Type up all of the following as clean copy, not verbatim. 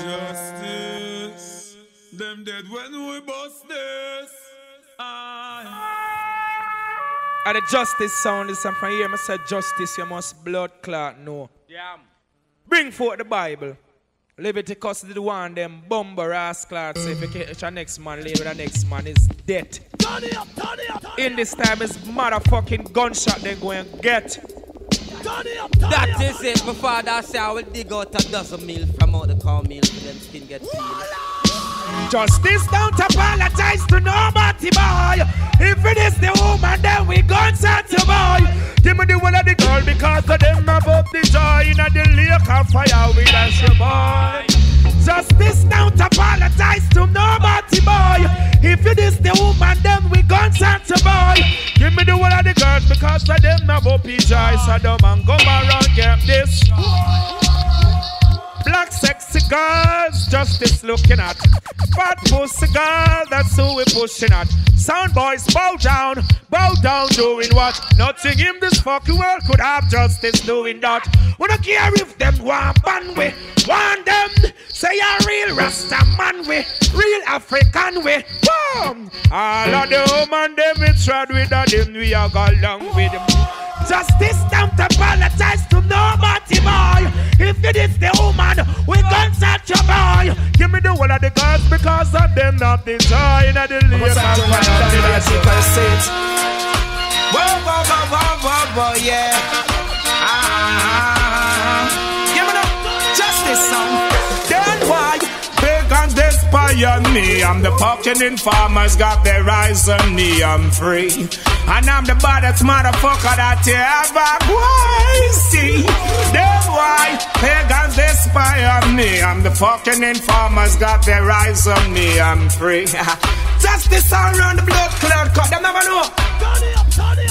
Justice, them dead when we bust this. And the justice sound is from here. I said justice, you must blood clot, no. Yeah. Bring forth the Bible. Leviticus the one them bumper rascal. Say if you catch your next man, leave the next man is dead. Turn it up, turn it up. In this time is motherfucking gunshot they go and get. Turn it up, turn That it up. is it. My father say I will dig out a dozen meal from out the cornmeal for them skin get peeled. Justice don't apologize to nobody, boy. If it is the woman, then we gon' set you, boy. Give me the one of the girl because of them above the joy in the lake of fire with us, boy. Justice don't apologize to nobody, boy. If it is the woman, then we gon' set you, boy. Give me the one of the girls because of them above the joy. So the man come around, get this. Black sexy girls, justice looking at. Fat pussy girl, that's who we pushing at. Sound boys, bow down, doing what? Nothing in this fucking world could have justice doing that. We don't care if them want ban we, want them. Say a real Rasta man we, real African we. Boom! All of the woman them we trod with them, we are go along with them. Justice don't apologize to nobody, boy. If it is the woman, we gon' set your boy. Give me the one of the girls because of them not the joy in the lake. Whoa, yeah. Give me the justice song. Then why? Pagans despire me. I'm the fucking informers, got their eyes on me. I'm free. And I'm the baddest motherfucker that you ever will see. That's why pagans despire me. I'm the fucking informers, got their eyes on me. I'm free. Justice all around the blood clot cut. Them never know.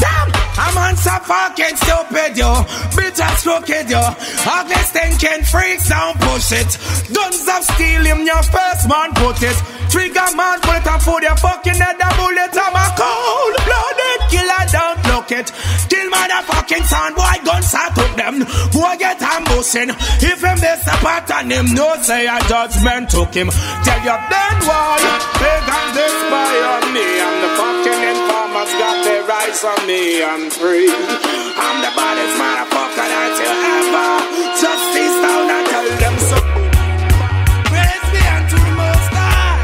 Damn, I'm on so fucking stupid, yo. Bitch, I'm crooked, yo. Ugly stinking freaks, don't push it. Guns of steel in your first man, put it. Trigger man, put it and put your fucking head a bullet. I'm a cold blooded killer, don't look it. Kill motherfucking son, boy, guns I took them. Go get ambushing. If him this a pattern, him no say a judgment took him. Tell your then why they got this by on me. I'm the fucking informers, got their eyes on me. I'm free. I'm the baddest motherfucker that you ever. Justice down and tell them so. Praise be unto the Most High.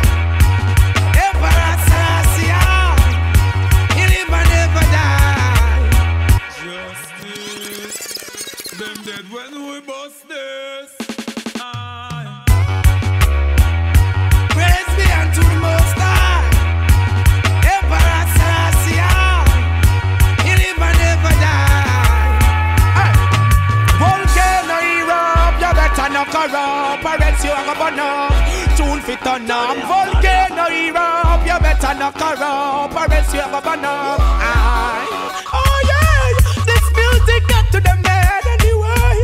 Emperor Shenseea. He live and never die. Justice, them dead when we bust this. Praise be unto the Most High. Emperor Shenseea. He live and never die. Hey. Volcano erupt, you better not corrupt, or else you are gonna burn up. Tune fit on up. Volcano erupt, you better not corrupt, or else you are gonna burn up. Aye. Oh yeah, this music got to the man anyway.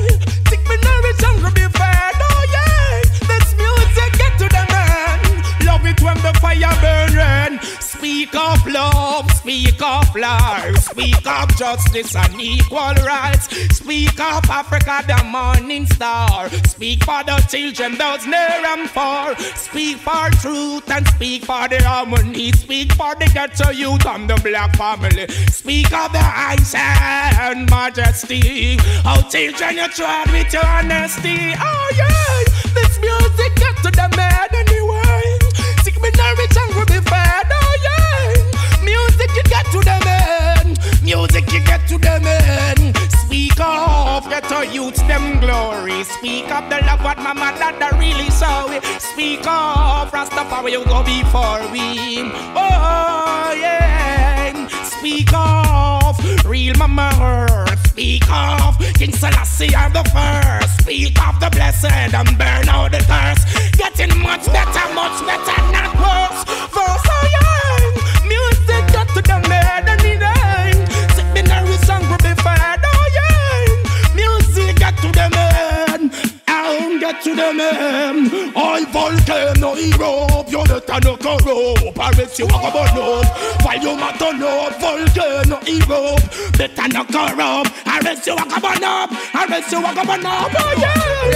Take me nourish and be fed. Oh yeah, this music get to the man. Love it when the fire burn. Speak of love, speak of life, speak of justice and equal rights. Speak of Africa, the morning star. Speak for the children, those near and far. Speak for truth and speak for the harmony. Speak for the ghetto youth and the black family. Speak of the ancient majesty. How children you trod with your honesty. Oh yeah, this music get to the man anyway. Sick me nourish and will be fed. Oh yeah, music you get to the man. Music you get to the man. Speak of ghetto youths them glory. Speak of the love what mama dada really saw it. Speak of Rastafari you go before we. Oh yeah. Speak of real mama earth. Speak of King Selassie are the first. Speak of the blessed and burn out the thirst. Getting much better, not worse. First, oh yeah, music got to the man and the name. Sick me nervous song will be fed, oh yeah. Music got to the man, and get to the man. All volcano erupt, you better no corrupt, or else you walk about up. While you matter no volcano erupt, better no corrupt, or else you walk about up, or else you walk about up, oh yeah.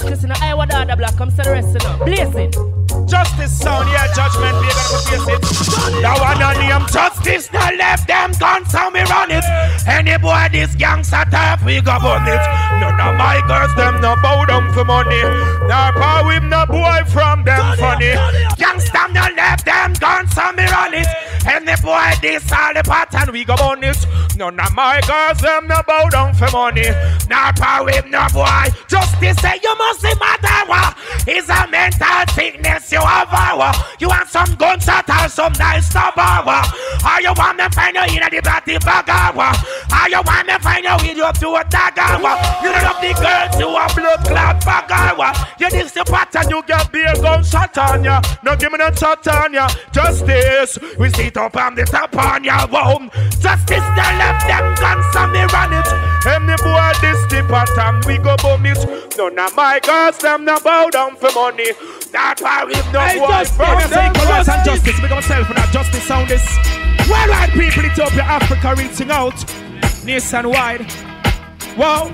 justice, you know. I want the other black, come say the rest, you know. Blazing. Justice sound, yeah, judgment, we gonna face it. That one on name justice, now left them guns, how me run it. Any boy this gangster type, we go burn it. None of my girls, them no bow down for money. Now power with no boy from them funny. Gangster, now left them guns, how me run it. Any boy this all the pattern, we go burn it. None of my girls, them no bow down for money. Now power with no boy. Justice say you must see matter what. It's a mental sickness you have. You want some gunshot or some nice stubborn. Or you want me find you in the batty bagger. Or you want me find you with you up to a dagger. You don't love the girl to a blood clot bagger. You dig the pattern, you get beer gunshot on ya. No give me no shot on ya. Justice, we sit up on the top on ya. Whoa. Justice, they left them guns and me run it. And the boy this the pattern, we go boom it. None of my girls, them no bow down for money. Not why we've no boy from them. Equal rights and justice, we gonna sell for that justice sound is. Worldwide people, Ethiopia, Africa reaching out. Nationwide. Wow.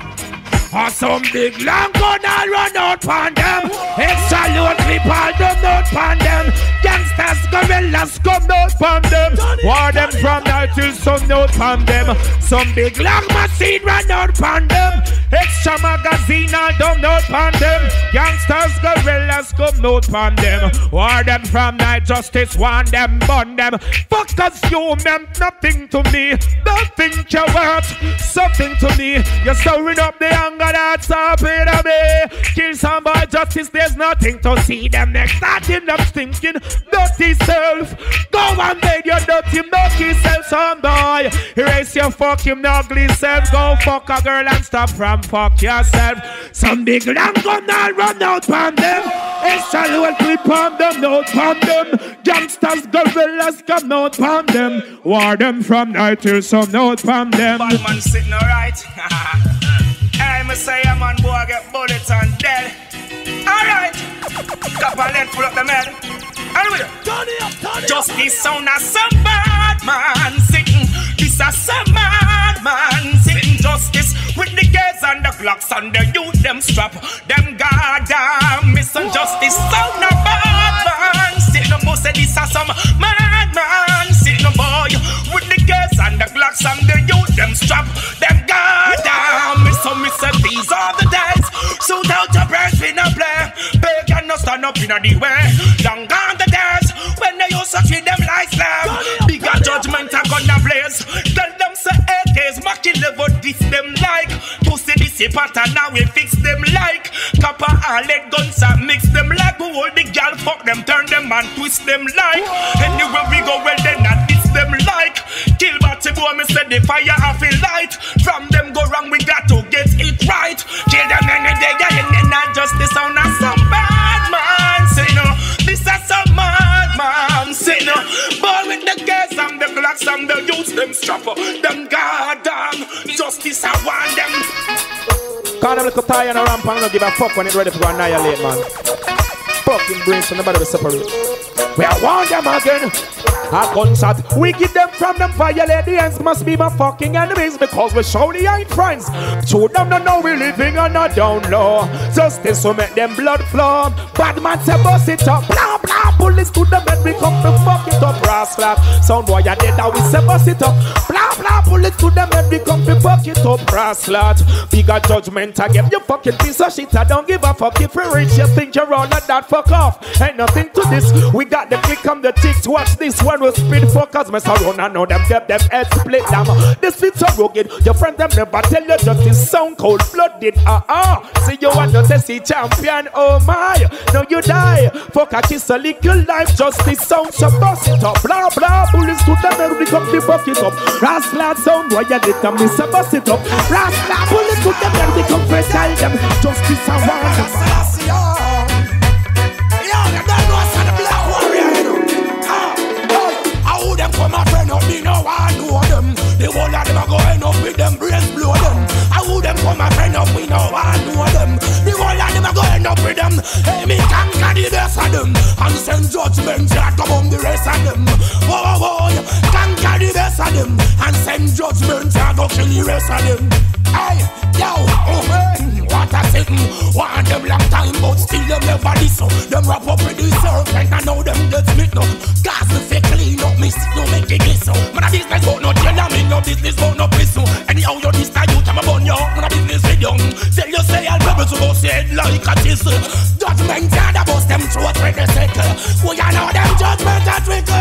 Or some big long gun all run out on them. Extra load clip all them out on them. Gangsters, gorillas come out on them. War them from night till sun out on them. Some big long machine run out on them. Extra magazine all them out on them. Gangsters, gorillas come out on them. War them from night, justice want them, burn them. Fuckers, you meant nothing to me. Nothing you worth something to me. You're stirring up the anger that's up in a me. Kill somebody, justice, there's nothing to see. Them next starting them stinking dirty self. Go and make your dirty milky self, some boy. Erase your fucking ugly self. Go fuck a girl and stop from fuck yourself. Some big long gun and run out on them. Extra load clip on them, note on them. Gangsters, gorillas come out on them. War them from night till some note on them. Bad man sitting alright. I must say a man boy get bullets and dead. Alright. Cup and lead full up the head. And with it. Justice sound as some bad man sitting. This a some bad man sitting. Justice with the gates and the clocks and the youth them strap. Them goddamn mission. Justice sound a bad man sitting. No say this a some mad man sitting. No boy with the gates and the clocks and the youth them strap. Them goddamn mission. Me say these are the days. Suit out your breath in a play. Pagan no stand up in a the way. Long gone the days when they used to treat them like slave. Bigger judgment are gonna blaze. Tell them say AKs, Mackie level this them like. Pussy this pattern now we fix them like. Copper and lead guns and mix them like. Who hold the gal fuck them, turn them and twist them like. Anywhere we go well then not this them like. Kill batty boy me say the fire off a light. From them go wrong we got to get it right. Kill them any day and not just the sound of some bad man. Say no, this is some mad man. Say no, but with the gas and the blacks and the youths them strap up. Them goddamn justice I want them. Can't have a little tie on a ramp and don't give a fuck when it's ready to go annihilate, man. Fucking brains from nobody will separate. We are want them again. A gunshot, we keep them from them violate. The ends must be my fucking enemies because we surely ain't friends. To them don't know we living on a down low. Justice will make them blood flow. Bad man say bust it up. Blah blah, bullets to the bed we come to fuck it up. Brass flap, sound boy I did that we say bust it up. Blah blah, bullets to the bed we come to fuck it up. Brass flat, bigger judgment I give you fucking piece of shit. I don't give a fuck if you rich. You think you're all of that, fuck off. Ain't nothing to this. We got the click on the ticks. Watch this one. Will spin focus, mess around and know them head split them. This fit so rugged, your friend them never tell you justice sound cold blooded. See you want to see champion, oh my. Now you die, fuck a kiss a little life. Justice sound so bust it up. Blah blah, bullets to them and we come to fuck it up. Rascal sound, why you did them, miss a bust it up. Rascal, bullets to them and we come to tell them. Justice I want them. Them come a friend up, me no one know them. The whole of them a go end up with them brains blow them. I who them come a friend up, we no one know them. The whole of them a go end up with them. Hey, me conquer the best of them and send judgment that come on the rest of them. Whoa, whoa, whoa, conquer the best of them and send judgment that go kill the rest of them. Hey, yo, oh, hey, what I say. it. Want them long time, but still them never listen. Them wrap up with the serpent, I know them get split up. Gas me fake clean up, me still make it glisten. Man a business but no jail, I mean no business but no prison. Anyhow you this time you come upon you, man a business with you. Tell you say I'll be able to go say it like a thistle. Judgment and the bust them throat with the sickle. We are know them judgment and trickle.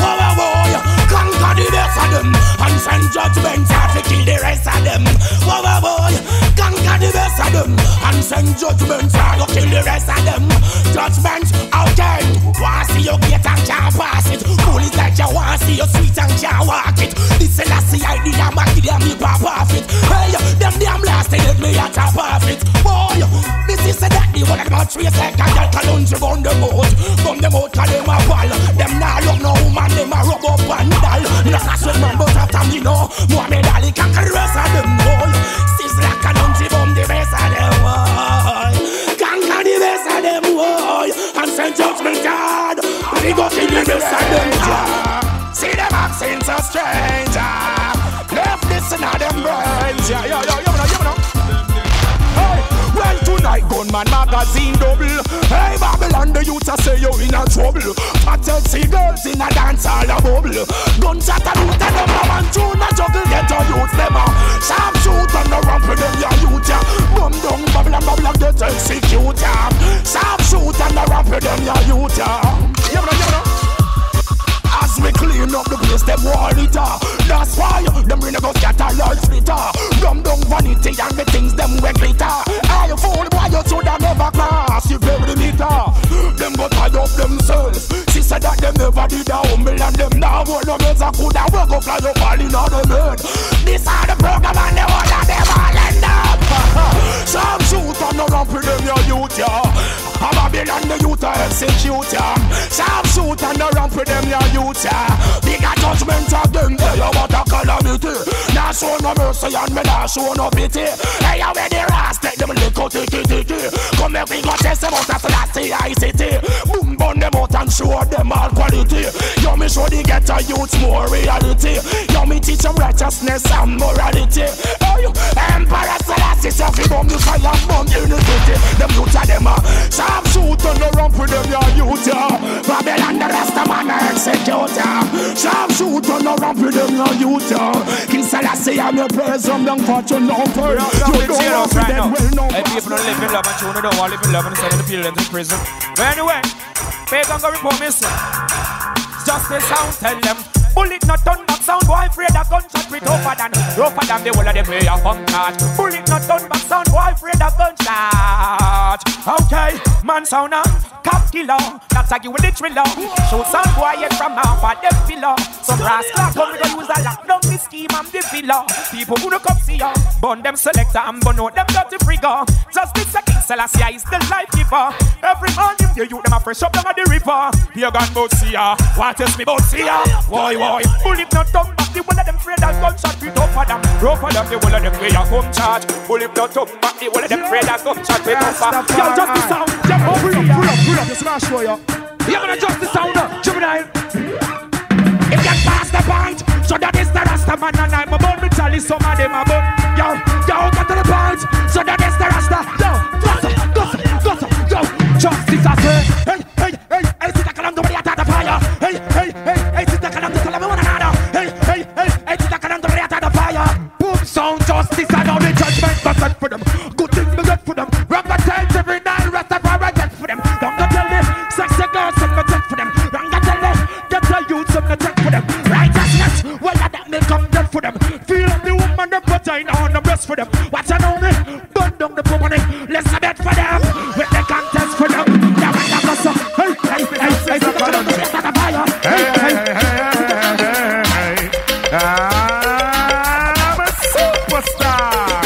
Whoa, whoa, whoa, conquer the best of them and send judgment out to kill the rest of them. Whoa, whoa, whoa, conquer the best of them and send judgment out to kill the rest of them. Judgment out there. Want see you get and can't pass it. Cool is like you want see you sweet and can't walk it. This is the idea, I'm a kid and me pop off it. Hey, them damn last they let me a top off it. Boy, this is that the one that my trace like a girl can lunge on the moat. From the moat cause them a ball. Them nah love no woman, them a rub up and doll. Me not cash with man but after me know Mohammed Ali conquer the rest of them. Boy, Sizzla can lunge from the best of them. Boy, conquer the best of them. Boy, and send judgment God. We go kill the best of them. See them accents so strange. Left this in all them brains. Yeah, yo, yo, yo, yo, yo. Hey, well tonight gunman magazine double. Hey Babylon, the youths a say you in a trouble. Fathead see girls in a dance all a bubble. Gunshot a root and number one tune a juggle. Get your youths them a sharp shoot and no ramp with them your youth ya. Bum down Babylon, Babylon get execute ya. Sharp shoot and no ramp with them your youth ya. You know. As we clean up the place, them wall it up. That's why them really go scatter like splitter. Rum down vanity and the things them we glitter. Hey, you fool boy, you should have never cross. You play with the meter. Them go tie up themselves. She said that them never did a humble and them now hold no mess. I could have go fly up all in on the bed. This are the program and the whole of them all end up. Some shoot and no ramp with them your youth, yeah. I'm a bill and the youth are execute, yeah. Some shoot and no ramp with them your youth, yeah. Bigger judgment again, hey, you what a calamity. Now show no mercy and me now show no pity. Hey, you with the rest, take them little tiki. Come make me go test them out as last ICT. Boom, burn them out and show them all quality. You me show the ghetto youth more reality. You me teach them righteousness and morality. Hey, Emperor Selassie, so fi bomb the fire and bomb unity. Them youth are them sharp shoot and no ramp with them your youth, yeah. Babylon the rest of man execute, yeah. Sharp shoot and no ramp with them your youth, yeah. King Selassie I'm your praise from them fortune no for you. You don't want to them well no. Hey, people don't live in love and children don't want to live in love and send the people into prison. But anyway, pagan go report me son. Justice sound tell them. Bullet not turn back sound boy afraid of gunshot with rougher than the whole of them way of funk charge. Bullet not turn back sound boy afraid of gunshot. Okay, man sound on cop killer. That's like you with the thriller. Show sound boy yet from half of them filler. Some rascal come with a use a lock down the scheme and the filler. People who don't come see ya, burn them selector and burn out them dirty frigger. Just this a King Selassie is the life giver. Every morning you youth them a fresh up down at the river. Here gone bout see ya, what else me bout see ya? Why? Bullet not tongue back, the one of them afraid of gunshot with rougher than the one of them way a come charge. Bullet not tongue back, the one of them afraid of gunshot with rougher. Yo, just the sound, jump up, pull up, just gonna show you. You're gonna just the sound, juvenile. If you pass the point, so that is the Rasta man and I'm about me chalice, some of them about. Yo, get to the point, so that is the Rasta. Yo, justice I say, hey, sit down, nobody attack the fire. Hey, sit down, just tell me one another. Hey, sit down, nobody attack the fire. Boom, sound justice, I know the judgment, but send for them. Good things we get for them. Rock the times every night, Rastafari get for them. Don't go tell me, sexy girls, some no check for them. Don't go tell me, get the youth, some no check for them. Righteousness, well, that may come dead for them. Feel up the woman, the vagina on the breast for them. Watch I know me, burn down the woman, let's bet for them. With the contest for them. I'm a superstar.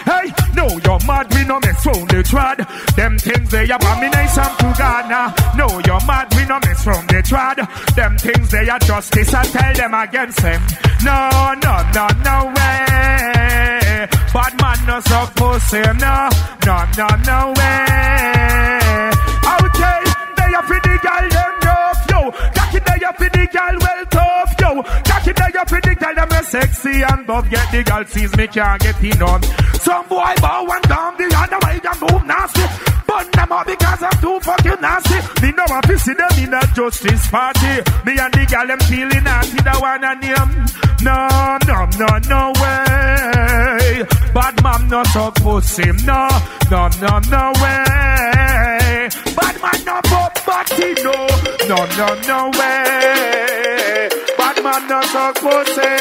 Hey, no, you're mad, we no mess round the trad. Them things they abomination to God now. No, you're mad, we no mess round the trad. Them things they are justice, I tell them against them. No way. Bad man no suppose him, no way. Okay, they are for the girl them rough, yo. Cocky they are for the girl well tough, yo. Cocky they are for the girl them sexy and buff. Get the girl sees me can't get in on. Some boy bow and down the hand the way you move nasty. Burn them up because I'm too fucking nasty. Me know I see them in a justice party. Me and the girl them feeling nasty, the one and him. No way. Bad man no suck pussy. No way. Bad man no pop body. No way. Bad man no suck pussy.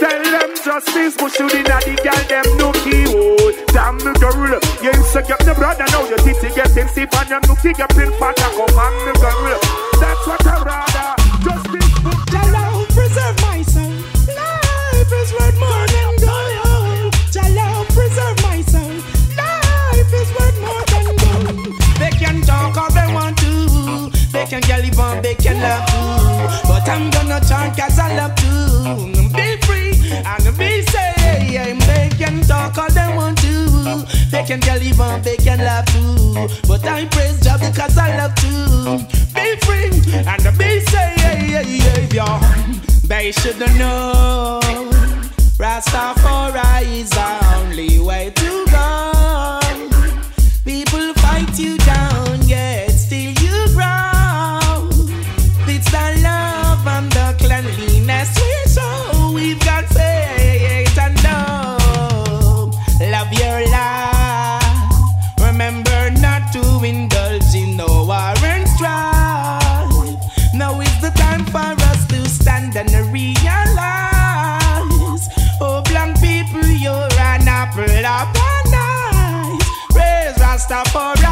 Tell them justice, but shoot in at the girl, them nookie. Oh, damn the girl. You used to get the brother, now your titty getting stiff and your nookie getting fatter. Come on, the girl. That's what I rather. Justice, but Jalo, preserve my soul. Life is worth more than gold. Jalo, preserve my soul. Life is worth more than gold. They can talk all they want to. They can get live on, they can love too. But I'm gonna chant cause I love to. Be free and be safe. They can talk all they want to. They can get live on, they can love too. But I praise God because I love to. Be free and be safe. They shouldn't know Rastafari is the only way to go. People fight you down, yet still you grow. It's the love and the cleanliness we show. We've got faith and love. Love your life. Remember not to indulge in no war and strife. Now is the time for us to stand and realize. Oh, black people, you're an apple of an eye. Praise Rastafari.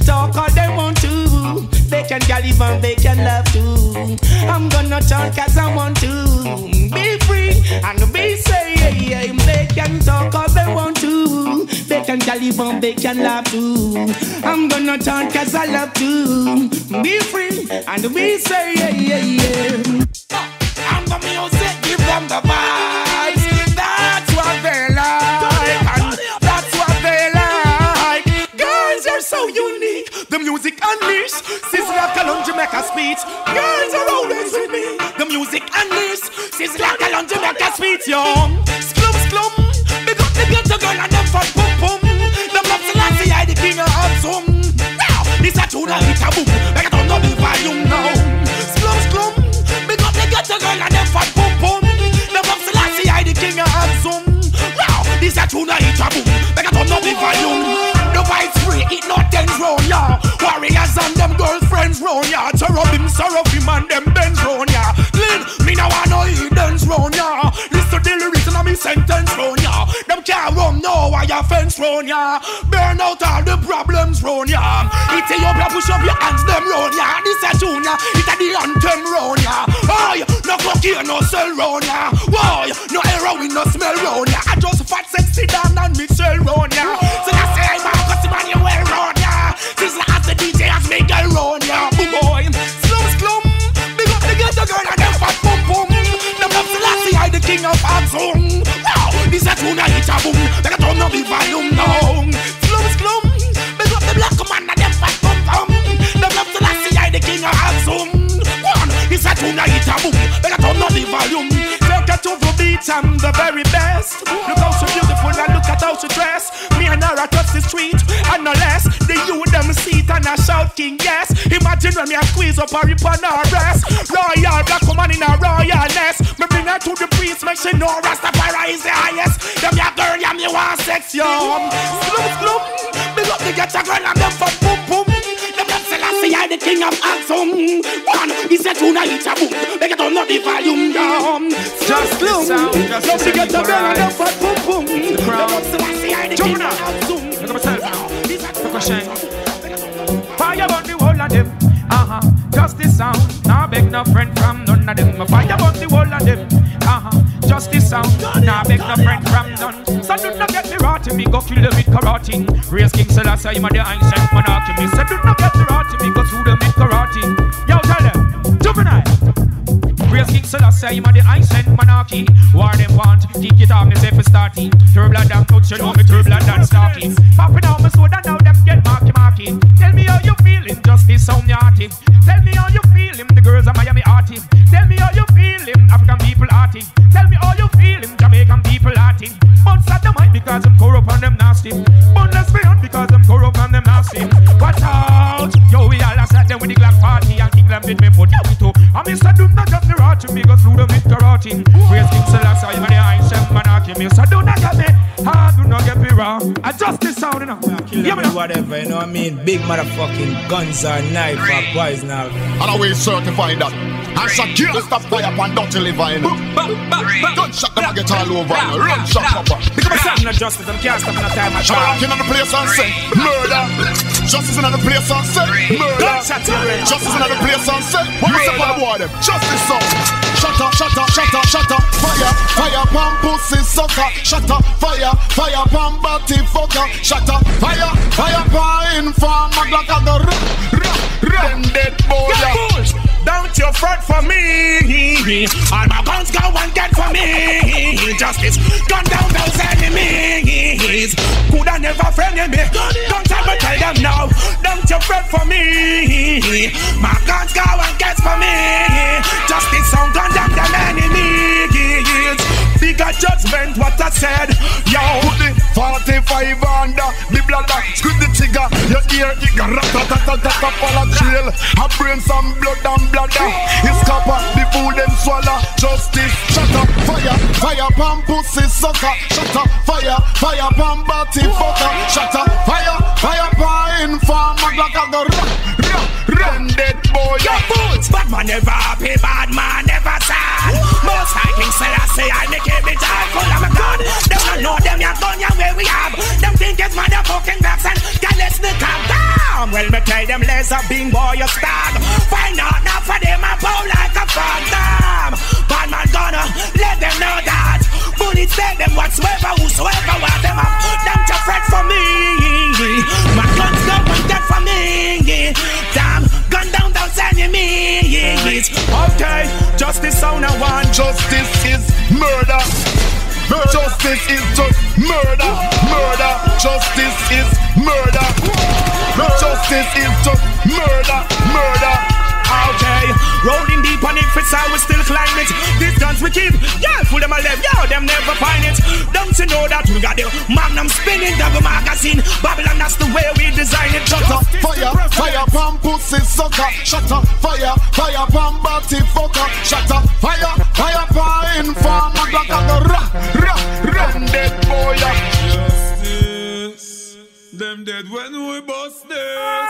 Talk all they want to. They can live and they can love too. I'm gonna talk cause I want to. Be free and be safe. They can talk all they want to. They can live and they can love too. I'm gonna talk cause I love to. Be free and be safe. I'm the music, give them the vibes. That's what they like. And that's what they like. Girls are so unique. The music unleashed. Sizzla Gangster make a speech. Girls are always with me. The music unleashed. Sizzla Gangster make a speech. Yo, sklum. Big up the ghetto girl and them fat pum pum. The love Selassie, I the king of Absum. Now, this a tune and it's a boom. Like I don't know the volume now. Sklum. Big up the ghetto girl and them fat pum pum. The love Selassie, I the king of Absum. Now, this a tune and it's a boom. Like I don't know the volume. The vibes free, it not dance round ya. Warriors and them girlfriends round ya. Cherubim, seraphim and them bends round ya. Clean, me now I know he dance round ya. Listen to the lyrics and me sentence round ya. Them can't run no wire fence round ya. Burn out all the problems round ya. It's a up, push up your hands them round ya. This a junior, it's a the anthem round ya. Aye, no cocaine, no sell round ya. Why, no heroin, no smell round ya. I just fat sexy down and me sell round ya. So that's it, man. Man, you wear round ya. Sizzla as the DJ as me girl round ya. Boom boy, slum. Big up the ghetto girl and them fat pum pum. Them love Selassie, I the king of Absum. Now, this a tune and it's a boom. They can turn up the volume now. Slum. Big up the black man and them fat pum pum. Them love Selassie, I the king of Absum. One, this a tune and it's a boom. They can turn up the volume. Take it to the beat, I'm the very best. Look how she beautiful and look at how she dress. Me and her touch the street. And no less, the youth them seat and a shout king yes. Imagine when me a squeeze up her rip on her breast. Royal black woman in a royal nest. Me bring her to the priest, make she know Rastafari is the highest. Them ya girl, ya me want sex, yo. Slum. Big up the ghetto girl and them fat boom boom. Them love Selassie, I the king of Absum. One, he said tuna eat a boom. They get on the volume down. Just slum. Love the ghetto girl and them fat boom boom. Them love Selassie, I the king of Absum. Look at myself now. Fire on the whole of them. Just the sound. Now beg no friend from none of them. Fire on the whole of them. Just the sound. Now beg no friend from none. So do not get me rotting. Me go kill them with karate. Raise King Selassie, I'm the ancient monarchy. Me say do not get me rotting. Me go through them with karate. Yo, tell them. Juvenile. Raise King Selassie, I'm the ancient monarchy. War them want. Kick it off, me say for starting. Turbo and touch, you know me turbo and stalking. Popping out my soda, now them get marky. Tell me how you feeling, justice sound yarty. Tell me how you feeling, the girls of Miami arty. Tell me how you feeling, African people arty. Tell me how you feeling, Jamaican people arty. Bounce at the mic because I'm corrupt and them nasty. Bounce nasty. Watch out, yo, we all set them with the Glock party and kick them with me put down too. I Mr. Do not get me rotting, me go through them with karate. Praise King Selassie, I'm the Iron Chef Monarchy. Mr. Do not get me, do not get me wrong. I just this sound, you know. Kill them with whatever, you know what I mean? Big motherfucking guns or knife or poison. And I will certify that. And Shakira stop fire upon dirty liver, you know. Gunshot them and get all over, you know. Run shot up. Because I'm saying no justice, I'm can't stop in a time I try. Walking on the place and say, murder. Justice in the place and say, murder. Justice in the place and say, what we say for the war them? Justice so. Shut up, shut up, shut up, shut up. Fire, fire, pump pussy sucker. Shut up, fire, fire, pump body fucker. Shut up, fire, fire, pine farm. Like a run dead boy. Don't you fret for me. All my guns go and get for me. Justice, gun down those enemies. Coulda never friended me. Don't ever tell them now. Don't you fret for me. My guns go and get for me. Justice, sound gun down them enemies. Bigger judgment, what I said. Yo, put the 45 under the bladder. Squeeze the trigger. Your ear, it got rat-a-tat-a-tat-a full of trail. I bring some blood and bladder. It's copper, the food them swallow. Justice, shut up, fire, fire, pam pussy sucker. Shut up, fire, fire, pam body fucker. Shut up, fire, fire, pine farm. Like a run dead boy. Your fools, bad man never happy, bad man never sad. Most high King Selassie, I make every time full of a gun. Them don't know them, ya gun, ya where we have. Them think it's motherfucking blacks and can let's the calm down. Well, me tell them laser being boy, you stag. Find out now for them, I bow like a phantom. Bad man gonna let them know that. Bullets take them whatsoever, whosoever want them up. Them to fret for me. My guns go and get for me. Damn, gun down those enemies. Okay, justice on a one. Justice is murder. Justice is just murder. Murder. Justice is murder. Justice is just murder. Murder. Okay, rolling deep on it, fits out, we still climb it. These guns we keep, yeah, full them a left, yeah, them never find it. Don't you know that we got the magnum spinning double magazine? Babylon, that's the way we design it. Shut up, fire, fire, pam pussy sucker. Shut up, fire, fire, pam body fucker. Shut up, fire, fire, pine farm. Like a run dead boy. Justice, them dead when we bust them.